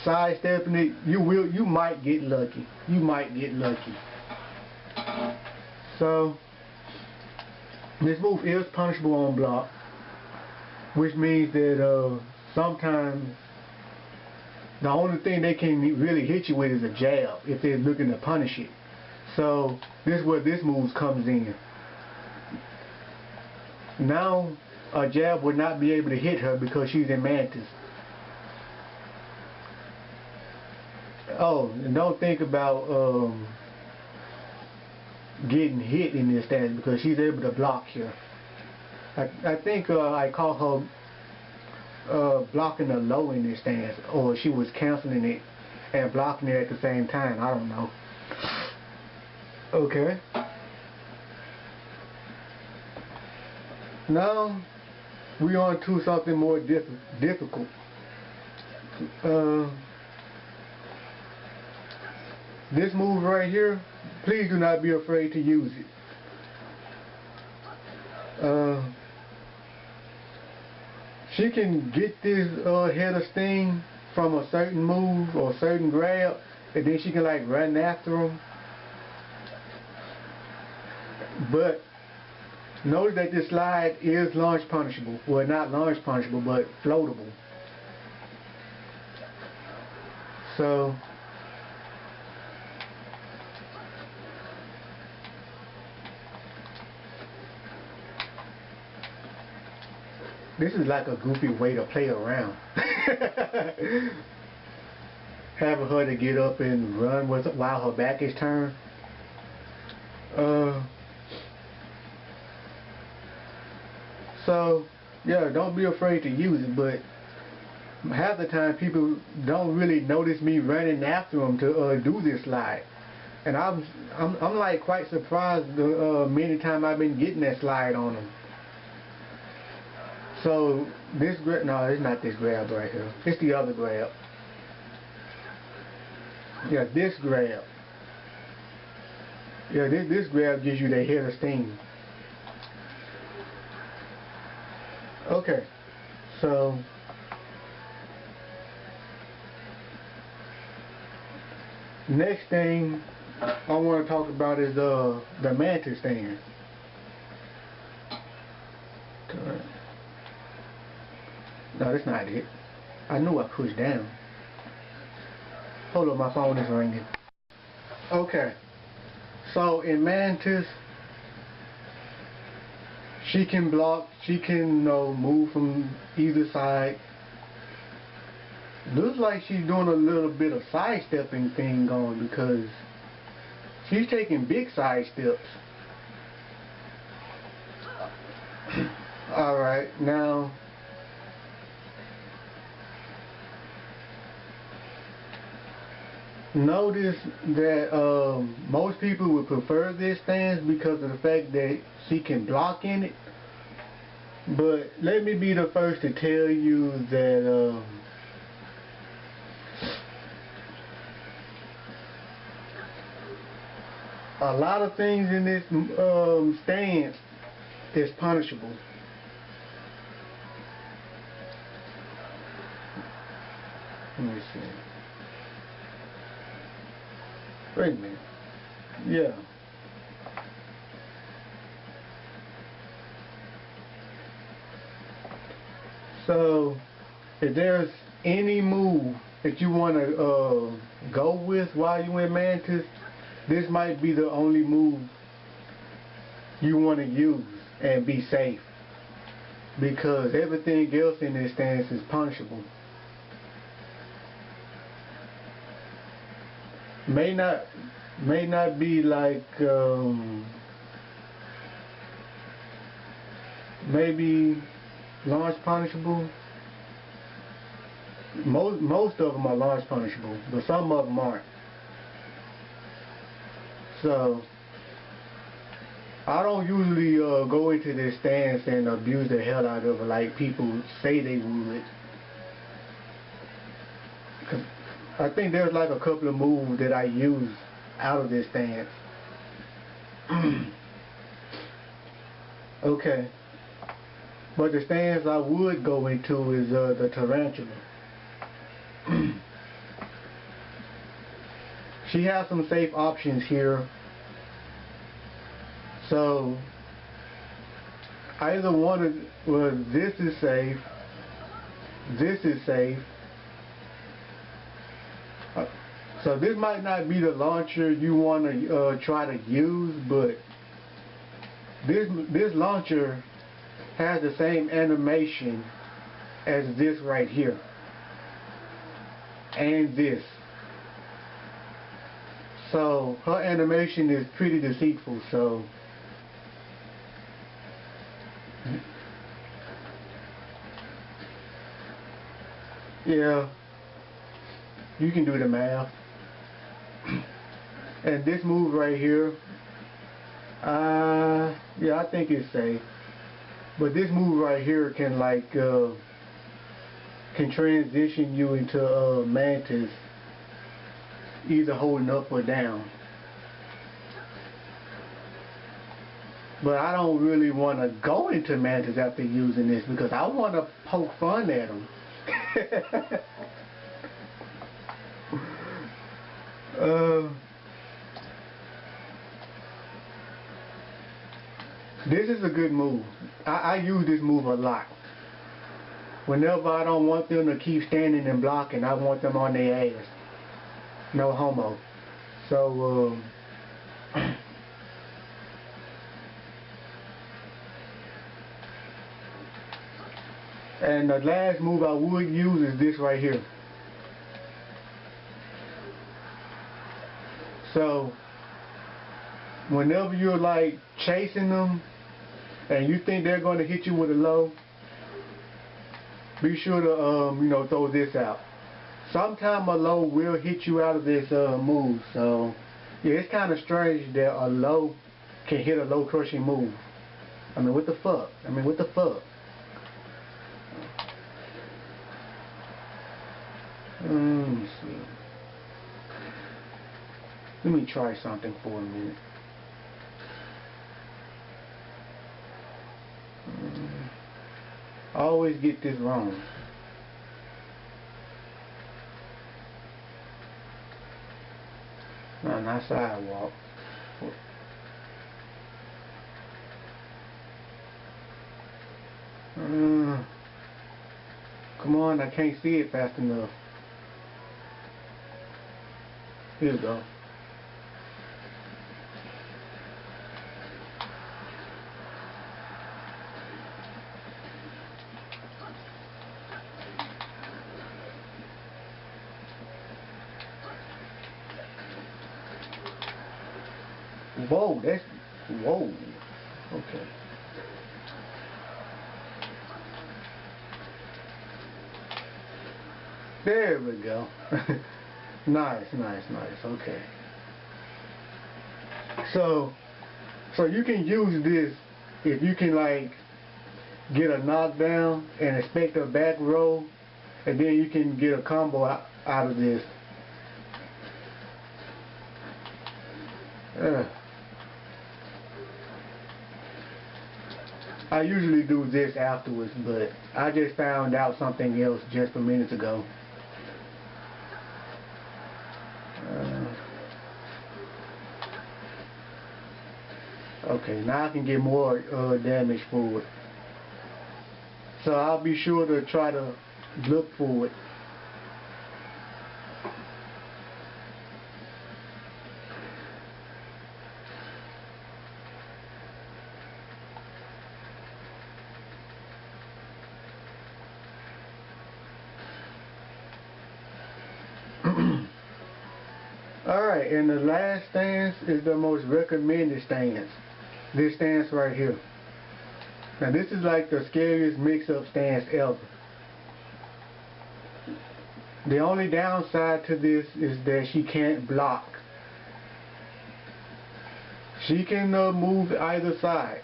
Sidestepping it, you might get lucky. You might get lucky. So this move is punishable on block, which means that sometimes the only thing they can really hit you with is a jab if they're looking to punish it. So this is where this move comes in. Now a jab would not be able to hit her because she's in Mantis. Oh, and don't think about getting hit in this stance because she's able to block here. I think I caught her blocking the low in this stance, or she was canceling it and blocking it at the same time. I don't know. Okay. Now we on to something more difficult. This move right here, please do not be afraid to use it. She can get this head of steam from a certain move or a certain grab, and then she can like run after him. But notice that this slide is launch punishable. Well, not launch punishable, but floatable. So this is like a goofy way to play around. Having her to get up and run while her back is turned. So, yeah, don't be afraid to use it, but half the time people don't really notice me running after them to do this slide. And I'm like quite surprised the many times I've been getting that slide on them. So this grab, no, it's not this grab right here. It's the other grab. Yeah, this grab. Yeah, this grab gives you the head of steam. Okay, so next thing I want to talk about is the Mantis stand. No, that's not it. I knew I pushed down. Hold on, my phone is ringing. Okay, so in Mantis, she can block, she can move from either side. Looks like she's doing a little bit of sidestepping thing going because she's taking big side steps. Alright, now notice that most people would prefer this stance because of the fact that she can block in it. But let me be the first to tell you that a lot of things in this stance is punishable. Let me see. Wait a minute. Yeah. So, if there's any move that you want to go with while you're in Mantis, this might be the only move you want to use and be safe. Because everything else in this stance is punishable. may not be like maybe launch punishable. Most of them are launch punishable, but some of them aren't. So I don't usually go into this stance and abuse the hell out of it like people say they would. 'Cause I think there's like a couple of moves that I use out of this stance. Okay. But the stance I would go into is the tarantula. She has some safe options here. So either one of, well, this is safe, this is safe. So this might not be the launcher you want to try to use, but this launcher has the same animation as this right here and this. So her animation is pretty deceitful. So yeah, you can do the math. And this move right here, yeah, I think it's safe. But this move right here can like can transition you into mantis, either holding up or down. But I don't really want to go into mantis after using this because I want to poke fun at them. This is a good move. I use this move a lot. Whenever I don't want them to keep standing and blocking, I want them on their ass. No homo. So, and the last move I would use is this right here. So, whenever you're like chasing them and you think they're going to hit you with a low, be sure to you know, throw this out. Sometime a low will hit you out of this move. So yeah, it's kind of strange that a low can hit a low crushing move. I mean, what the fuck? I mean, what the fuck? Let me see. Let me try something for a minute. I always get this wrong. No, not sidewalk. Come on, I can't see it fast enough. Here we go. Whoa, that's, whoa, okay. There we go. Nice, nice, nice, okay. So you can use this if you can like get a knockdown and expect a back row, and then you can get a combo out of this. I usually do this afterwards, but I just found out something else just a minute ago. Okay, now I can get more damage for it. So I'll be sure to try to look for it. Alright. Alright, and the last stance is the most recommended stance. This stance right here. Now this is like the scariest mix-up stance ever. The only downside to this is that she can't block. She can move either side.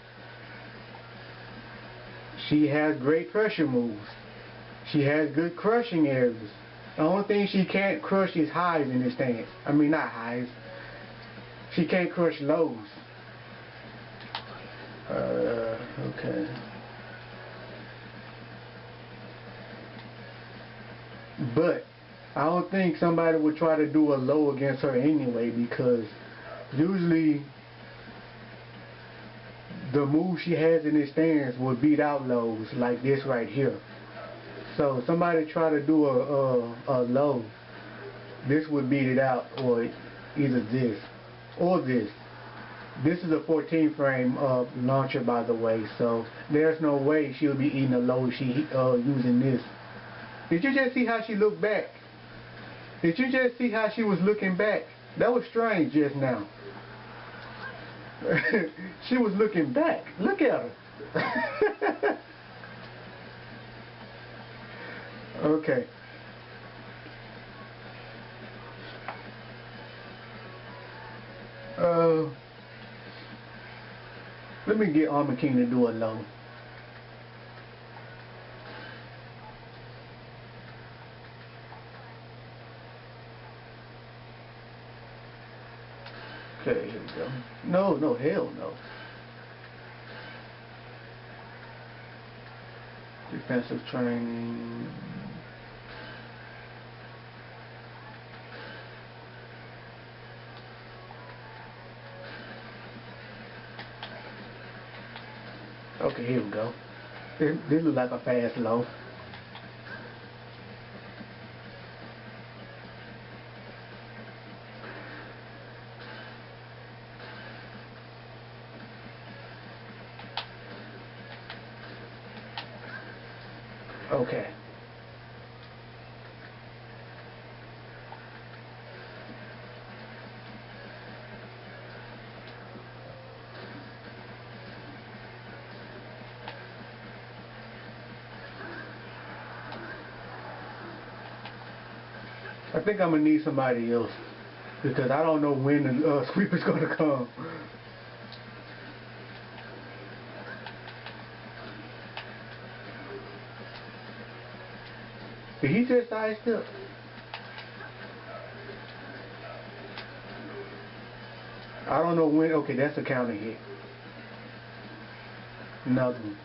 She has great pressure moves. She has good crushing areas. The only thing she can't crush is highs in this stance. I mean, not highs. She can't crush lows. Okay. But I don't think somebody would try to do a low against her anyway, because usually the move she has in this stance will beat out lows like this right here. So if somebody try to do a low, this would beat it out, or either this or this. This is a 14 frame launcher, by the way, so there's no way she'll be eating a low she using this. Did you just see how she looked back? Did you just see how she was looking back? That was strange just now. She was looking back. Look at her. Okay. Let me get Armor King to do a low. Okay, here we go. No, hell no. Defensive training. Okay, here we go. This looks like a fast low. Okay. I think I'm gonna need somebody else, because I don't know when the sweeper's gonna come. Did he just sidestep? I don't know when. Okay, that's a counter hit. Another one.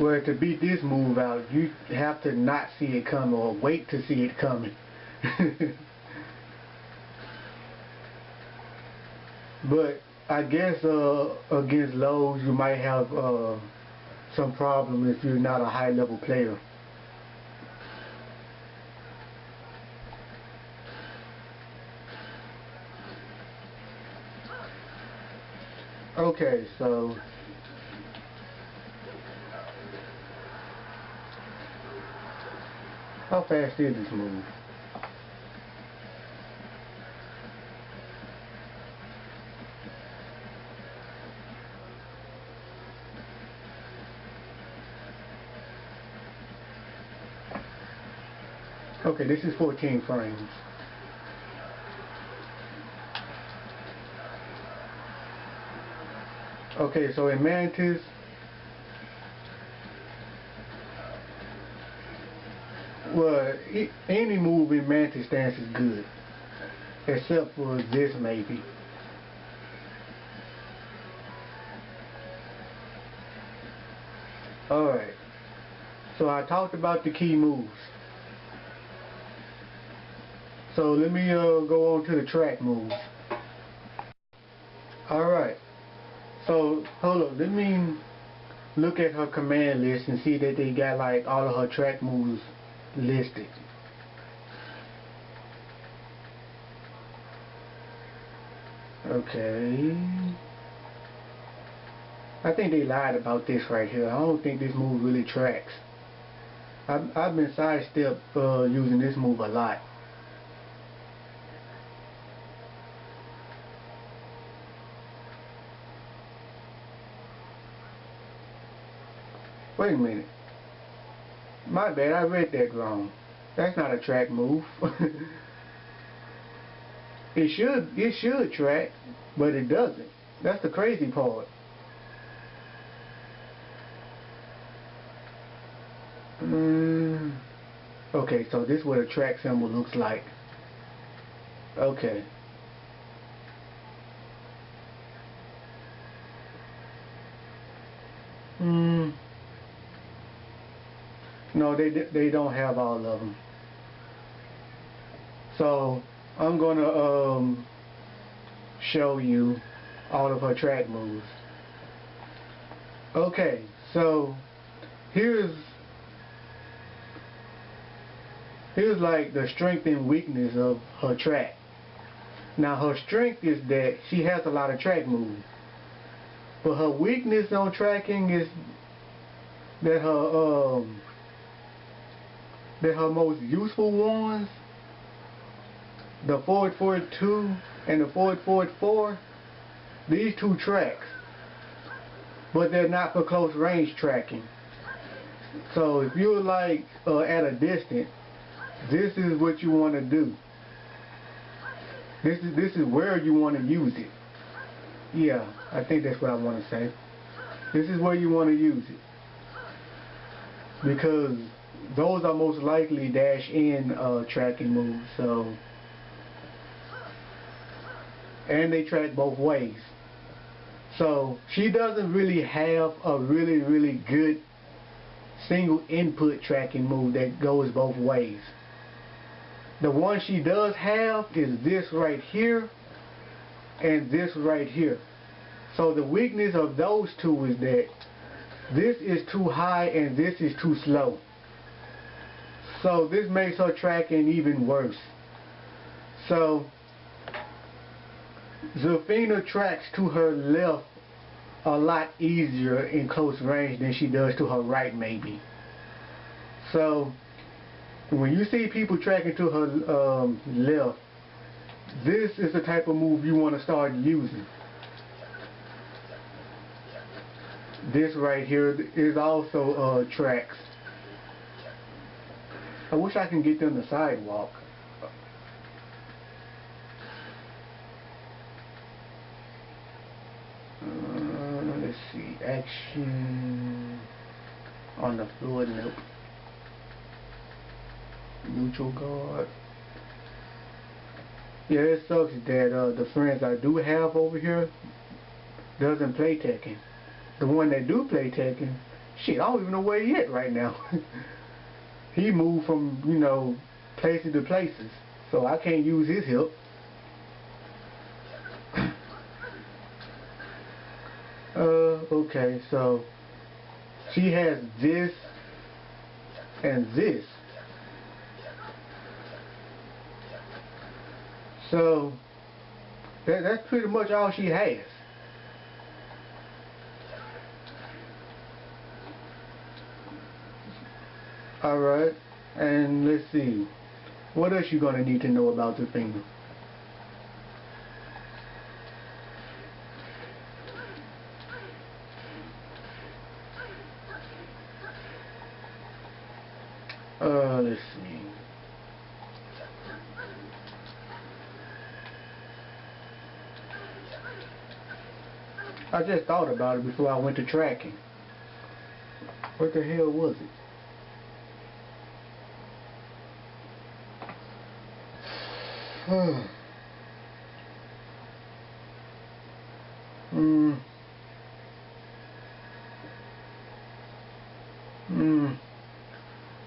Well, to beat this move out, you have to not see it coming, or wait to see it coming. But I guess against lows, you might have some problem if you're not a high level player. Okay, so how fast is this move? Okay, this is 14 frames. Okay, so in Mantis, well, any move in Mantis stance is good, except for this maybe. Alright, so I talked about the key moves. So let me go on to the track moves. Alright, so hold on, let me look at her command list and see that they got like all of her track moves listed. Okay. I think they lied about this right here. I don't think this move really tracks. I've been sidestep using this move a lot. Wait a minute. My bad, I read that wrong. That's not a track move. It should track, but it doesn't. That's the crazy part. Okay, so this is what a track symbol looks like. Okay. No, they don't have all of them. So I'm gonna show you all of her track moves. Okay, so here's like the strength and weakness of her track. Now her strength is that she has a lot of track moves, but her weakness on tracking is that her most useful ones, the forward forward 2 and the forward forward 4, these two tracks, but they're not for close range tracking. So if you're like at a distance, this is what you want to do. This is where you want to use it. Yeah, I think that's what I want to say. This is where you want to use it, because those are most likely dash in tracking moves. So, and they track both ways. So she doesn't really have a really good single input tracking move that goes both ways. The one she does have is this right here and this right here. So the weakness of those two is that this is too high and this is too slow. So this makes her tracking even worse. So Zafina tracks to her left a lot easier in close range than she does to her right, maybe. So when you see people tracking to her left, this is the type of move you want to start using. This right here is also tracks. I wish I can get them the sidewalk. Let's see, action on the floor, nope. Neutral guard. Yeah, it sucks that the friends I do have over here doesn't play Tekken. The one that do play Tekken, shit, I don't even know where he at right now. He moved from, you know, places to places, so I can't use his help. Okay, so she has this and this. So that's pretty much all she has. Alright, and let's see. What else you gonna need to know about Zafina? Let's see. I just thought about it before I went to tracking. What the hell was it?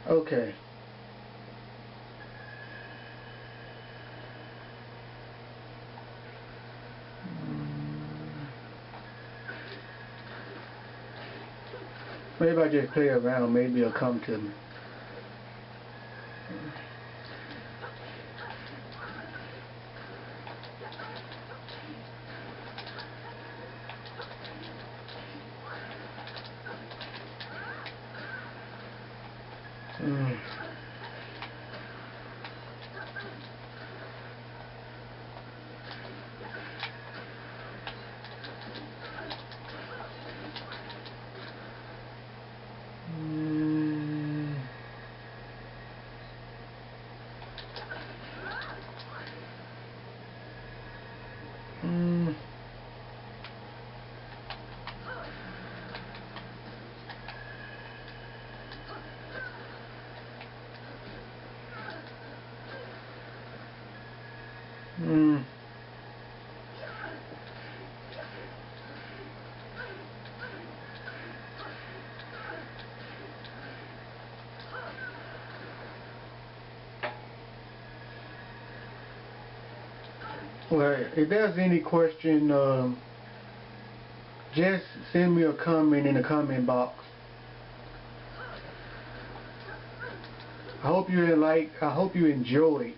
Okay. Maybe I just play around, maybe it'll come to me. Mm. Mm. Mm. Well, if there's any question, just send me a comment in the comment box. I hope you enjoyed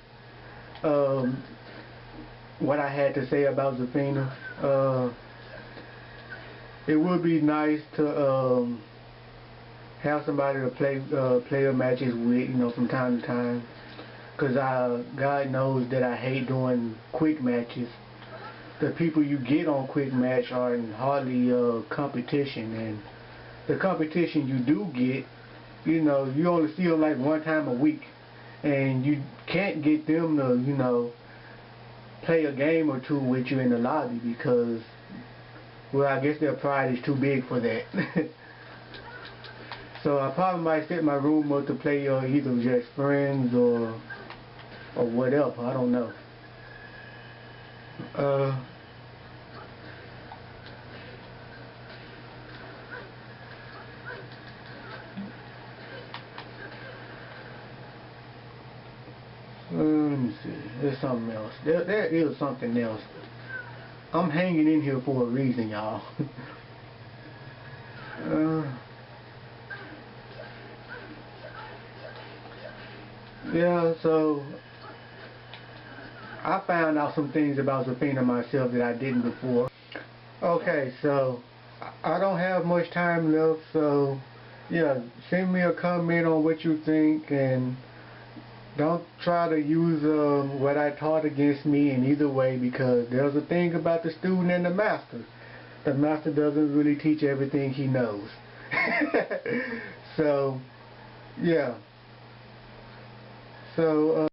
what I had to say about Zafina. It would be nice to have somebody to play player matches with, from time to time. Cause God knows that I hate doing quick matches. The people you get on quick match are hardly competition, and the competition you do get, you only see them like one time a week, and you can't get them to, play a game or two with you in the lobby because, well, I guess their pride is too big for that. So I probably might set my room up to play either just friends or whatever. I don't know. Let me see. There's something else. There is something else. I'm hanging in here for a reason, y'all. Yeah, so I found out some things about Zafina myself that I didn't before. Okay, so I don't have much time left, so yeah, send me a comment on what you think, and don't try to use what I taught against me in either way, because there's a thing about the student and the master. The master doesn't really teach everything he knows. So, yeah. So,